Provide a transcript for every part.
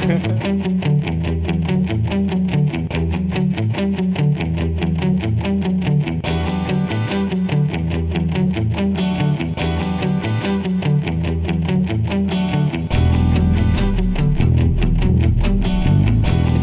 It's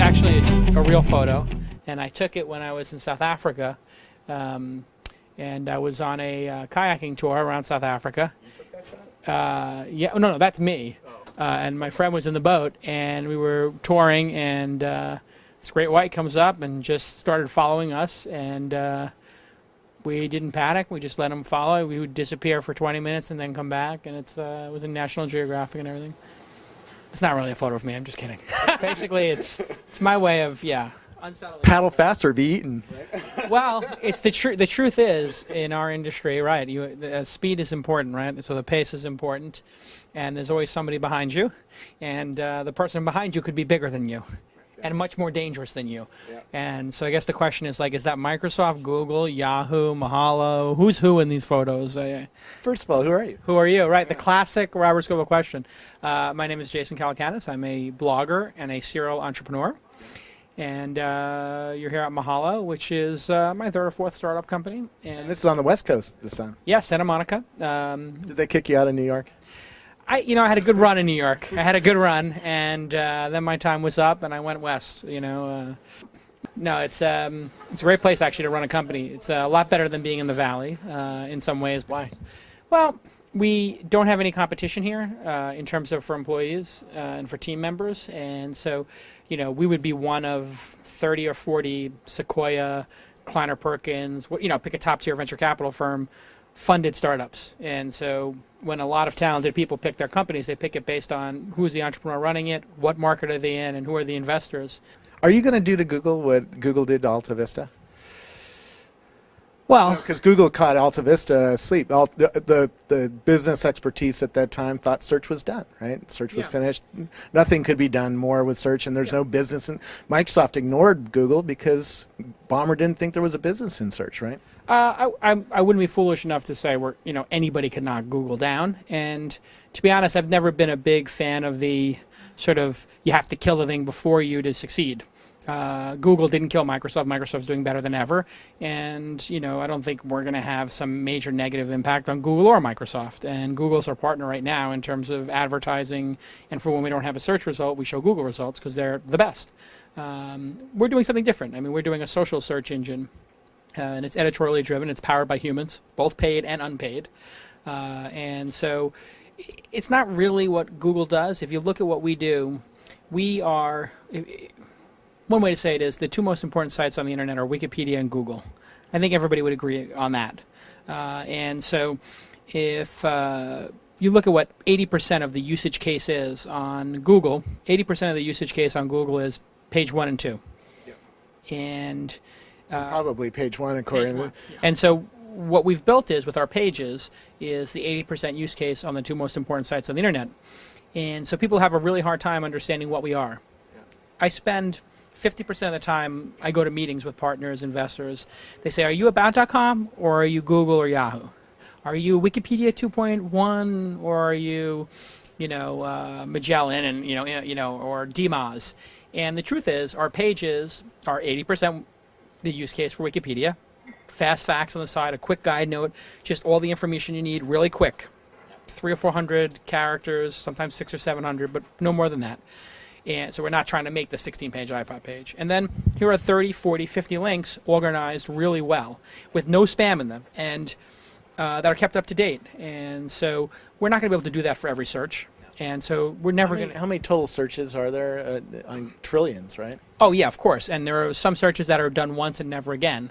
actually a real photo, and I took it when I was in South Africa, and I was on a kayaking tour around South Africa. You took that shot? Yeah, no, that's me. And my friend was in the boat, and we were touring, and this great white comes up and just started following us, and we didn't panic. We just let him follow. We would disappear for 20 minutes and then come back, and it was in National Geographic and everything. It's not really a photo of me. I'm just kidding. Basically, it's my way of, unsettling. Paddle fast or be eaten. Right? Well, it's the truth is, in our industry, right, speed is important, right? So the pace is important, and there's always somebody behind you, and the person behind you could be bigger than you and much more dangerous than you. Yeah. And so I guess the question is, like, is that Microsoft, Google, Yahoo, Mahalo? Who's who in these photos? First of all, who are you? Who are you? Right, the classic Robert Scoble question. My name is Jason Calacanis. I'm a blogger and a serial entrepreneur. And you're here at Mahalo, which is my third or fourth startup company. And this is on the West Coast this time. Yeah, Santa Monica. Did they kick you out of New York? I had a good run in New York. I had a good run, and then my time was up, and I went west. No, it's a great place actually to run a company. It's a lot better than being in the Valley in some ways. Why? Well, we don't have any competition here in terms of for employees and for team members, and so we would be one of 30 or 40 Sequoia, Kleiner Perkins, pick a top tier venture capital firm, funded startups. And so when a lot of talented people pick their companies, they pick it based on who's the entrepreneur running it, what market are they in, and who are the investors. Are you going to do to Google what Google did to Alta Vista? Well, because Google caught Alta Vista asleep. The business expertise at that time thought search was done, right? Search was finished. Nothing could be done more with search, and there's no business. And Microsoft ignored Google because Ballmer didn't think there was a business in search, right? I wouldn't be foolish enough to say anybody can knock Google down. And to be honest, I've never been a big fan of the sort of you have to kill the thing before you to succeed. Google didn't kill Microsoft. Microsoft's doing better than ever. And, I don't think we're going to have some major negative impact on Google or Microsoft. And Google's our partner right now in terms of advertising. And for when we don't have a search result, we show Google results because they're the best. We're doing something different. I mean, we're doing a social search engine. And it's editorially driven. It's powered by humans, both paid and unpaid. And so it's not really what Google does. If you look at what we do, we are... One way to say it is the two most important sites on the internet are Wikipedia and Google. I think everybody would agree on that. And so if you look at what 80% of the usage case is on Google, 80% of the usage case on Google is page 1 and 2. Yep. And probably page 1 according to... And so what we've built is, with our pages, is the 80% use case on the two most important sites on the internet. And so people have a really hard time understanding what we are. Yeah. I spend 50% of the time I go to meetings with partners, investors. They say, are you about.com or are you Google or Yahoo? Are you Wikipedia 2.1 or are you, Magellan and, or DMOZ? And the truth is our pages are 80% the use case for Wikipedia. Fast facts on the side, a quick guide note, just all the information you need really quick. 300 or 400 characters, sometimes 600 or 700, but no more than that. And so we're not trying to make the 16-page iPod page. And then here are 30, 40, 50 links organized really well with no spam in them and that are kept up to date. And so we're not going to be able to do that for every search. And so we're never going to... How many total searches are there? On trillions, right? Oh, yeah, of course. And there are some searches that are done once and never again.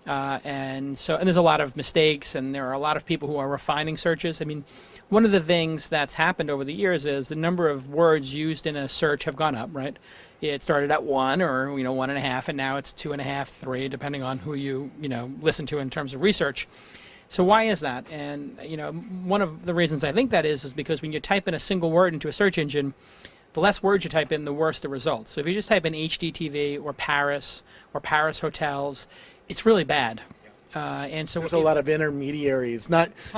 And there's a lot of mistakes, and there are a lot of people who are refining searches. I mean, one of the things that's happened over the years is the number of words used in a search have gone up, right? It started at 1 or 1.5, and now it's 2.5, 3, depending on who you listen to in terms of research. So why is that? And one of the reasons I think that is because when you type in a single word into a search engine, the less words you type in, the worse the results. So if you just type in HDTV or Paris hotels, it's really bad. And so there's a lot of intermediaries.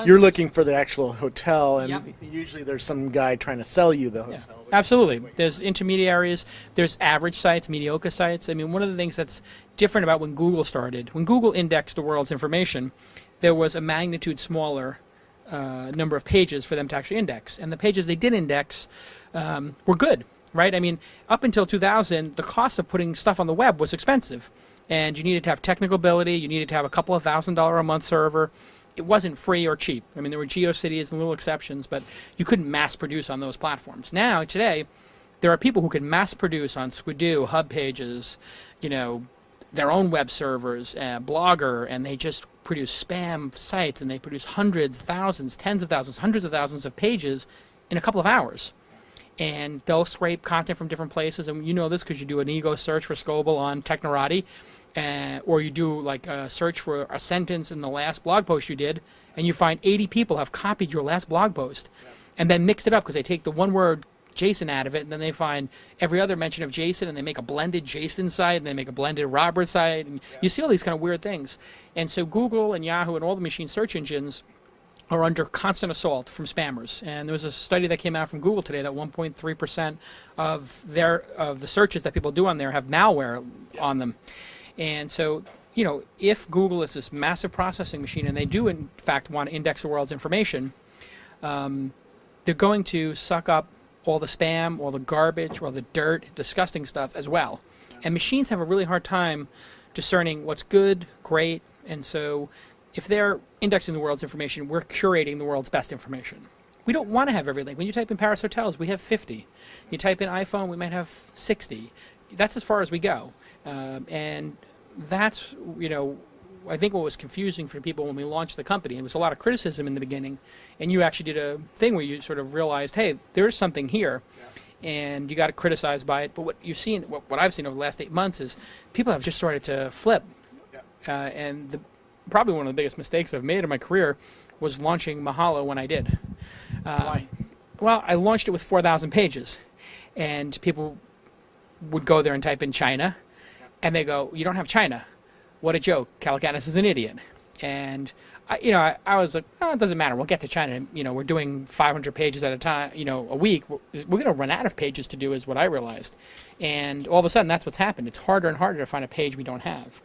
You're looking for the actual hotel, and usually there's some guy trying to sell you the hotel. Absolutely. There's intermediaries, there's average sites, mediocre sites. I mean, one of the things that's different about when Google started, when Google indexed the world's information, there was a magnitude smaller number of pages for them to actually index. And the pages they did index were good, right? I mean, up until 2000, the cost of putting stuff on the web was expensive. And you needed to have technical ability, you needed to have a couple of $1,000 a month server. It wasn't free or cheap. I mean, there were GeoCities and little exceptions, but you couldn't mass produce on those platforms. Now, today, there are people who can mass produce on Squidoo, Hub Pages, their own web servers, Blogger, and they just produce spam sites, and they produce hundreds, thousands, tens of thousands, hundreds of thousands of pages in a couple of hours. And they'll scrape content from different places, and you know this because you do an ego search for Scoble on Technorati, or you do like a search for a sentence in the last blog post you did, and you find 80 people have copied your last blog post, and then mixed it up because they take the one word Jason out of it, and then they find every other mention of Jason, and they make a blended Jason site, and they make a blended Robert site, and you see all these kind of weird things. And so Google and Yahoo and all the machine search engines are under constant assault from spammers. And there was a study that came out from Google today that 1.3% of the searches that people do on there have malware on them. And so, if Google is this massive processing machine, and they do in fact want to index the world's information, they're going to suck up all the spam, all the garbage, all the dirt, disgusting stuff as well. And machines have a really hard time discerning what's good, great, and so if they're indexing the world's information, we're curating the world's best information. We don't want to have every link. When you type in Paris hotels, we have 50. You type in iPhone, we might have 60. That's as far as we go. And that's, I think what was confusing for people when we launched the company. It was a lot of criticism in the beginning. And you actually did a thing where you sort of realized, hey, there's something here. And you got criticized by it. But what you've seen, what I've seen over the last 8 months is people have just started to flip. And probably one of the biggest mistakes I've made in my career was launching Mahalo when I did. Why? Well, I launched it with 4,000 pages, and people would go there and type in China, and they go, "You don't have China. What a joke. Calacanis is an idiot." And I was like, "Oh, it doesn't matter. We'll get to China. We're doing 500 pages at a time. A week. We're going to run out of pages to do," is what I realized. And all of a sudden, that's what's happened. It's harder and harder to find a page we don't have.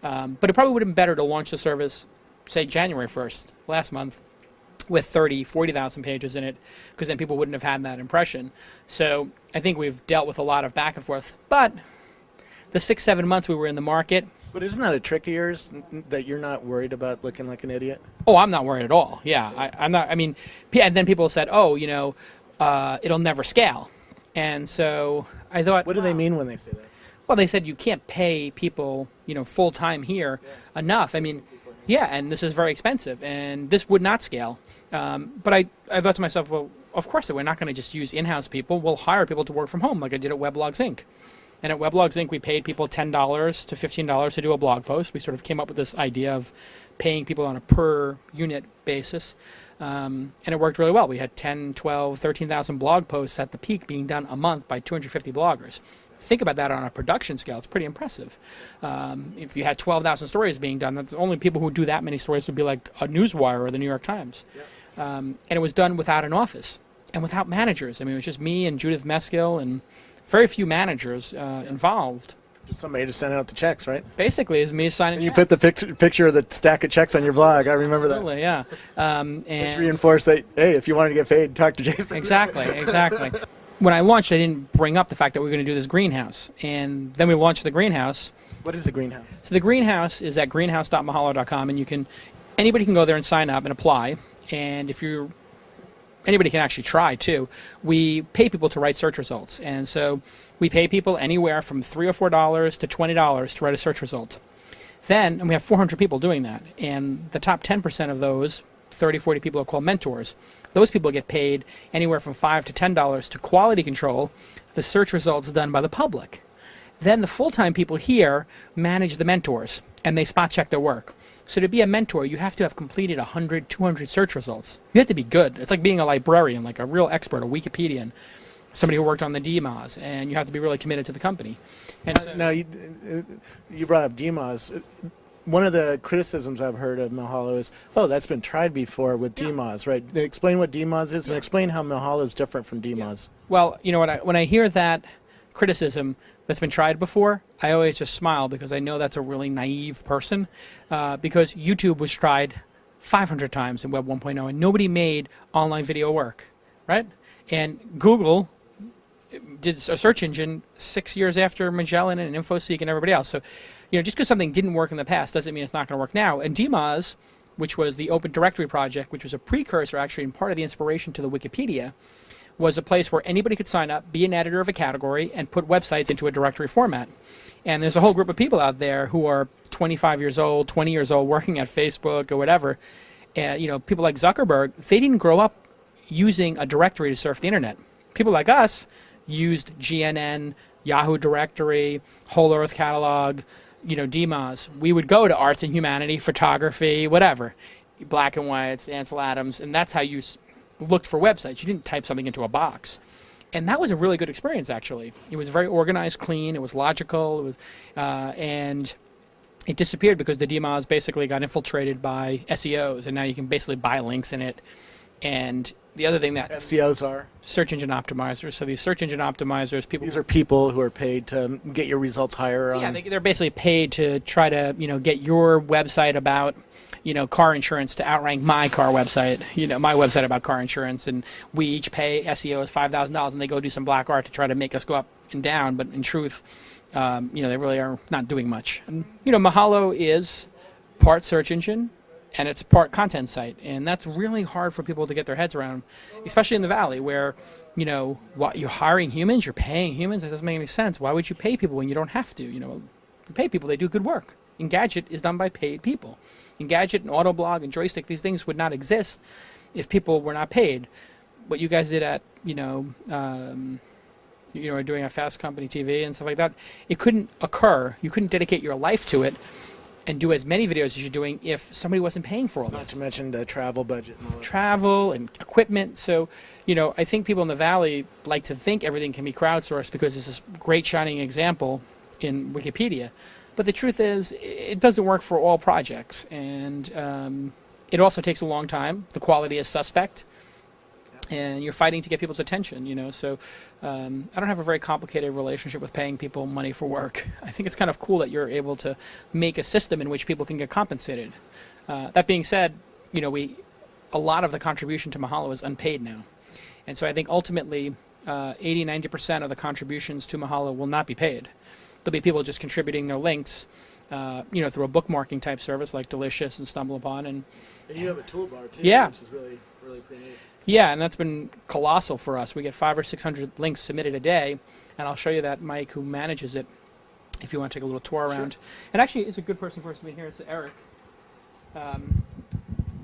But it probably would have been better to launch the service, say, January 1st, last month, with 30, 40,000 pages in it, because then people wouldn't have had that impression. So I think we've dealt with a lot of back and forth. But the 6-7 months we were in the market. But isn't that a trick of yours, that you're not worried about looking like an idiot? Oh, I'm not worried at all. Yeah, I'm not. I mean, and then people said, "Oh, it'll never scale." And so I thought, what do they mean when they say that? Well, they said you can't pay people, full time here enough. I mean, and this is very expensive, and this would not scale. But I thought to myself, well, of course, we're not going to just use in-house people. We'll hire people to work from home, like I did at Weblogs Inc. And at Weblogs Inc., we paid people $10 to $15 to do a blog post. We sort of came up with this idea of paying people on a per unit basis, and it worked really well. We had 10, 12, 13,000 blog posts at the peak being done a month by 250 bloggers. Think about that on a production scale. It's pretty impressive. If you had 12,000 stories being done, that's only people who do that many stories would be like a Newswire or the New York Times. And it was done without an office and without managers. I mean, it was just me and Judith Meskill and very few managers involved. Just somebody to send out the checks, right? Basically, it's me signing and you checks. put the picture of the stack of checks on your blog. I remember that. Absolutely, yeah. And just reinforce that, hey, if you wanted to get paid, talk to Jason. Exactly. When I launched, I didn't bring up the fact that we were going to do this greenhouse. And then we launched the greenhouse. What is the greenhouse? So the greenhouse is at greenhouse.mahalo.com, and anybody can go there and sign up and apply. And anybody can actually try too. We pay people to write search results. And so we pay people anywhere from $3 or $4 to $20 to write a search result. And we have 400 people doing that. And the top 10% of those, 30, 40 people, are called mentors. Those people get paid anywhere from $5 to $10 to quality control the search results done by the public. Then the full-time people here manage the mentors, and they spot check their work. So to be a mentor, you have to have completed 100, 200 search results. You have to be good. It's like being a librarian, like a real expert, a Wikipedian, somebody who worked on the DMOS, and you have to be really committed to the company. And now, you brought up DMOS. one of the criticisms I've heard of Mahalo is, oh, that's been tried before with DMOZ, right? Explain what DMOZ is and explain how Mahalo is different from DMOZ. Well, you know what? When I hear that criticism that's been tried before, I always just smile because I know that's a really naive person. Because YouTube was tried 500 times in Web 1.0 and nobody made online video work, right? And Google did a search engine 6 years after Magellan and InfoSeek and everybody else. So, just because something didn't work in the past doesn't mean it's not going to work now. And DMOZ, which was the Open Directory project, which was a precursor actually and part of the inspiration to the Wikipedia, was a place where anybody could sign up, be an editor of a category, and put websites into a directory format. And there's a whole group of people out there who are 25 years old, 20 years old, working at Facebook or whatever. And, people like Zuckerberg, they didn't grow up using a directory to surf the internet. People like us used GNN, Yahoo Directory, Whole Earth Catalog, DMOZ. We would go to arts and humanity, photography, whatever, black and whites, Ansel Adams, and that's how you looked for websites. You didn't type something into a box. And that was a really good experience, actually. It was very organized, clean, it was logical, it was, and it disappeared because the DMOZ basically got infiltrated by SEOs, and now you can basically buy links in it. And the other thing that SEOs are search engine optimizers. So these search engine optimizers, these are people who are paid to get your results higher. Yeah, they're basically paid to try to get your website about car insurance to outrank my car website. My website about car insurance, and we each pay SEOs $5,000, and they go do some black art to try to make us go up and down. But in truth, they really are not doing much. Mahalo is part search engine, and it's part content site, and that's really hard for people to get their heads around, especially in the Valley where, what, you're hiring humans, you're paying humans. It doesn't make any sense. Why would you pay people when you don't have to? You pay people, they do good work. Engadget is done by paid people. Engadget and Autoblog and Joystick, these things would not exist if people were not paid. What you guys did at, are doing a Fast Company TV and stuff like that, it couldn't occur. You couldn't dedicate your life to it and do as many videos as you're doing if somebody wasn't paying for all this. Not to mention the travel budget. And all that. Travel and equipment. So, I think people in the Valley like to think everything can be crowdsourced because it's this great shining example in Wikipedia. But the truth is, it doesn't work for all projects. And it also takes a long time. The quality is suspect. And you're fighting to get people's attention, So I don't have a very complicated relationship with paying people money for work. I think it's kind of cool that you're able to make a system in which people can get compensated. That being said, a lot of the contribution to Mahalo is unpaid now. And so I think ultimately 80-90% of the contributions to Mahalo will not be paid. There'll be people just contributing their links, through a bookmarking type service like Delicious and StumbleUpon. And you have a toolbar too, yeah. Which is really, really pretty neat. Yeah, and that's been colossal for us. We get 500 or 600 links submitted a day, and I'll show you that Mike, who manages it, if you want to take a little tour around. Sure. And actually, it's a good person for us to meet here. It's Eric.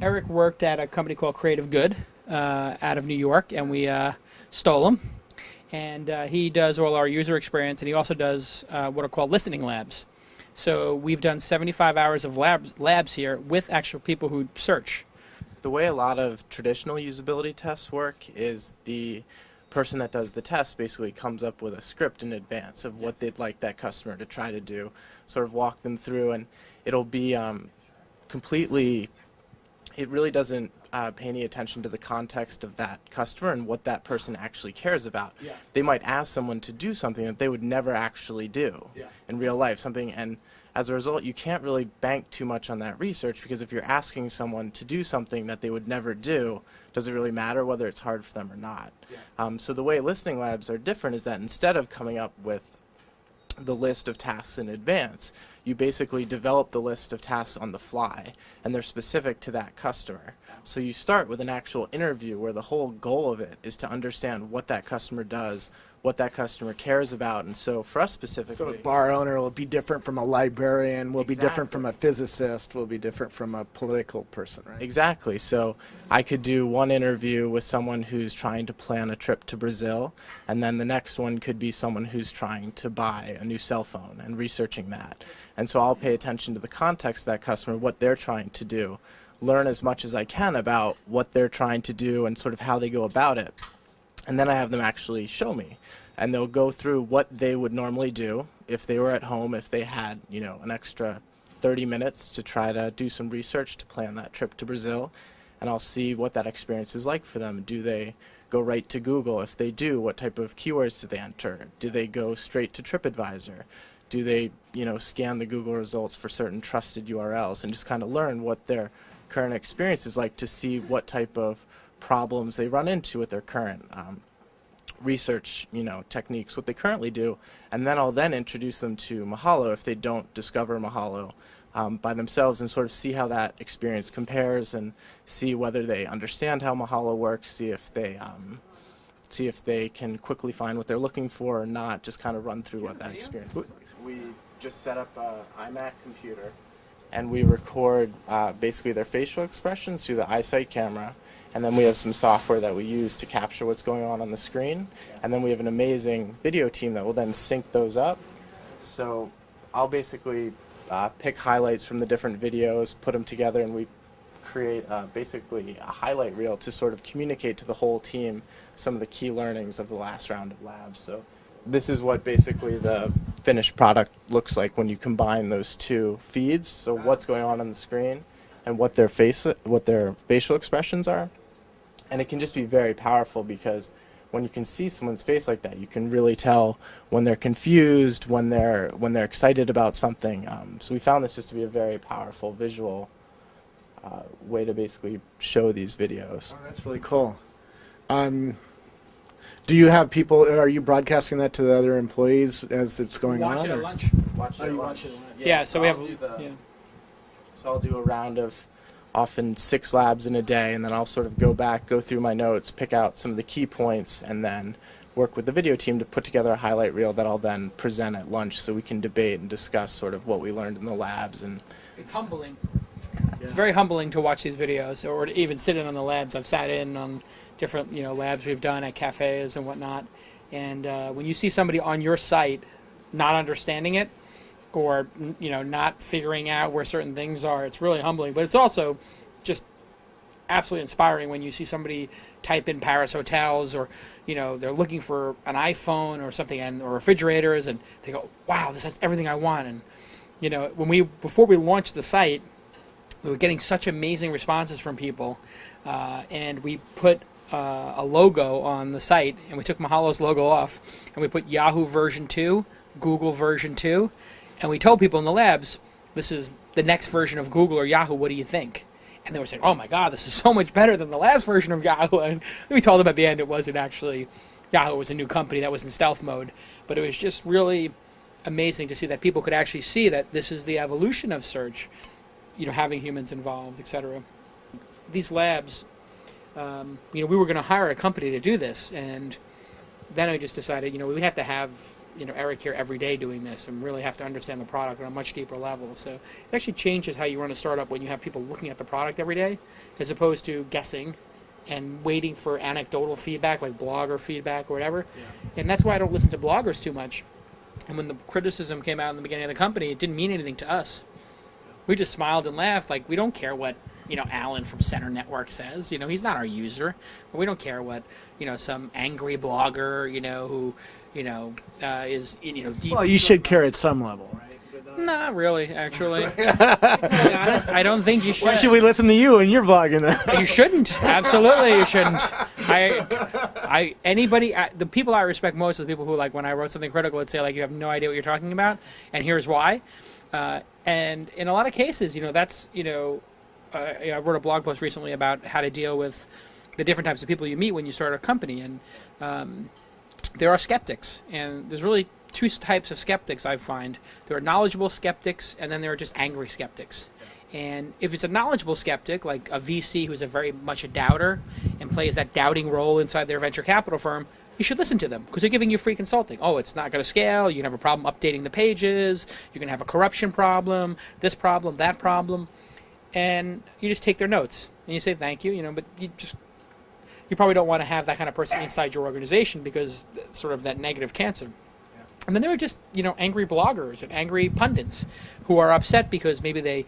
Eric worked at a company called Creative Good out of New York, and we stole him. And he does all our user experience, and he also does what are called listening labs. So we've done 75 hours of labs here with actual people who search. The way a lot of traditional usability tests work is the person that does the test basically comes up with a script in advance of what they'd like that customer to try to do, sort of walk them through, and it'll be completely, it really doesn't pay any attention to the context of that customer and what that person actually cares about. Yeah. They might ask someone to do something that they would never actually do in real life, and as a result, you can't really bank too much on that research, because if you're asking someone to do something that they would never do, does it really matter whether it's hard for them or not? Yeah. So the way listening labs are different is that instead of coming up with the list of tasks in advance, you basically develop the list of tasks on the fly, and they're specific to that customer. So you start with an actual interview where the whole goal of it is to understand what that customer does, what that customer cares about. And so for us specifically, so a bar owner will be different from a librarian, will be different from a physicist, will be different from a political person, right? Exactly. So I could do one interview with someone who's trying to plan a trip to Brazil, and then the next one could be someone who's trying to buy a new cell phone and researching that. And so I'll pay attention to the context of that customer, what they're trying to do, learn as much as I can about what they're trying to do and sort of how they go about it. And then I have them actually show me, and they'll go through what they would normally do if they were at home, if they had, an extra 30 minutes to try to do some research to plan that trip to Brazil, and I'll see what that experience is like for them. Do they go right to Google? If they do, what type of keywords do they enter? Do they go straight to TripAdvisor? Do they, scan the Google results for certain trusted URLs, and just kind of learn what their current experience is like to see what type of problems they run into with their current research, techniques, what they currently do, and then I'll introduce them to Mahalo if they don't discover Mahalo by themselves, and sort of see how that experience compares, and see whether they understand how Mahalo works, see if they can quickly find what they're looking for or not, just kind of run through what that experience is like. We just set up an iMac computer, and we record basically their facial expressions through the iSight camera, and then we have some software that we use to capture what's going on the screen, and then we have an amazing video team that will then sync those up. So I'll basically pick highlights from the different videos, put them together, and we create basically a highlight reel to sort of communicate to the whole team some of the key learnings of the last round of labs. So this is what basically the finished product looks like when you combine those two feeds. So what's going on the screen and what their facial expressions are. And it can just be very powerful, because when you can see someone's face like that, you can really tell when they're confused, when they're excited about something. So we found this just to be a very powerful visual way to basically show these videos. Oh, that's really cool. Do you have people? Are you broadcasting that to the other employees as it's going on? Watch it at lunch. Watch it at lunch. Yeah, so we have. So I'll do a round of often 6 labs in a day, and then I'll sort of go through my notes, pick out some of the key points, and then work with the video team to put together a highlight reel that I'll then present at lunch, so we can debate and discuss sort of what we learned in the labs. And it's humbling. It's very humbling to watch these videos, or to even sit in on the labs. I've sat in on different labs we've done at cafes and whatnot, and when you see somebody on your site not understanding it, or not figuring out where certain things are, it's really humbling. But it's also just absolutely inspiring when you see somebody type in Paris hotels, or they're looking for an iPhone or something, or refrigerators, and they go, wow, this has everything I want. And before we launched the site, we were getting such amazing responses from people, and we put a logo on the site, and we took Mahalo's logo off, and we put Yahoo version 2, Google version 2, and we told people in the labs, this is the next version of Google or Yahoo, what do you think? And they were saying, oh my God, this is so much better than the last version of Yahoo. And we told them at the end it wasn't actually, Yahoo was a new company that was in stealth mode. But it was just really amazing to see that people could actually see that this is the evolution of search, having humans involved, etc. These labs, we were going to hire a company to do this, and then I just decided, we have to have Eric here every day doing this, and really have to understand the product on a much deeper level. So it actually changes how you run a startup when you have people looking at the product every day, as opposed to guessing and waiting for anecdotal feedback, like blogger feedback or whatever. Yeah. And that's why I don't listen to bloggers too much. And when the criticism came out in the beginning of the company, it didn't mean anything to us. We just smiled and laughed, like, we don't care what Alan from Center Network says. He's not our user. We don't care what some angry blogger who is deep. Well, you should care at some level, right? Not really, actually. To be honest, I don't think you should. Why should we listen to you when you're vlogging then? You shouldn't. Absolutely, you shouldn't. The people I respect most are the people who, like, when I wrote something critical, would say, like, you have no idea what you're talking about, and here's why. And in a lot of cases, that's, I wrote a blog post recently about how to deal with the different types of people you meet when you start a company, and there are skeptics, and there's really 2 types of skeptics I find. There are knowledgeable skeptics, and then there are just angry skeptics. And if it's a knowledgeable skeptic, like a VC who's very much a doubter and plays that doubting role inside their venture capital firm, you should listen to them, because they're giving you free consulting. Oh, it's not going to scale. You're going to have a problem updating the pages. You're going to have a corruption problem, this problem, that problem. And you just take their notes and you say thank you, but you probably don't want to have that kind of person inside your organization, because it's sort of that negative cancer. Yeah. And then there are just angry bloggers and angry pundits who are upset because maybe they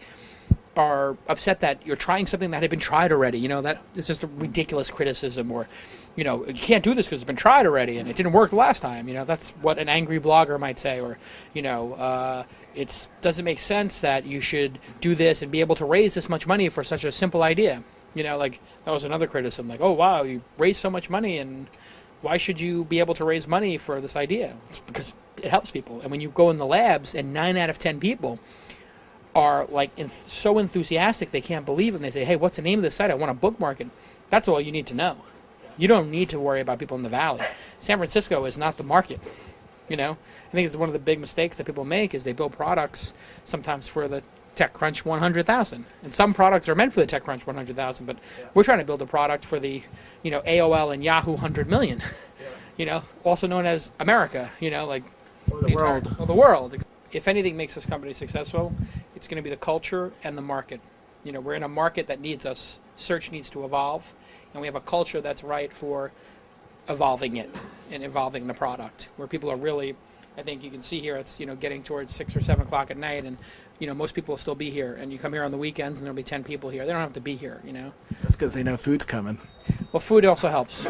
are upset that you're trying something that had been tried already. You know, that is just a ridiculous criticism, or, you know, you can't do this because it's been tried already and it didn't work the last time. You know, that's what an angry blogger might say. Or, you know, it doesn't make sense that you should do this and be able to raise this much money for such a simple idea. You know, like, that was another criticism. Like, oh, wow, you raised so much money, and why should you be able to raise money for this idea? It's because it helps people. And when you go in the labs and 9 out of 10 people are like so enthusiastic they can't believe it, and they say, hey, what's the name of this site? I want to bookmark it. That's all you need to know. You don't need to worry about people in the valley. San Francisco is not the market. You know, I think it's one of the big mistakes that people make is they build products sometimes for the TechCrunch 100,000. And some products are meant for the TechCrunch 100,000, but we're trying to build a product for the, you know, AOL and Yahoo 100 million. You know, also known as America, you know, like Or the world. Or the world. If anything makes this company successful, it's going to be the culture and the market. You know, we're in a market that needs us. Search needs to evolve, and we have a culture that's right for evolving it and evolving the product, where people are really, I think you can see here, it's, you know, getting towards 6 or 7 o'clock at night, and, you know, most people will still be here, and you come here on the weekends and there'll be 10 people here. They don't have to be here, you know. That's because they know food's coming. Well, food also helps.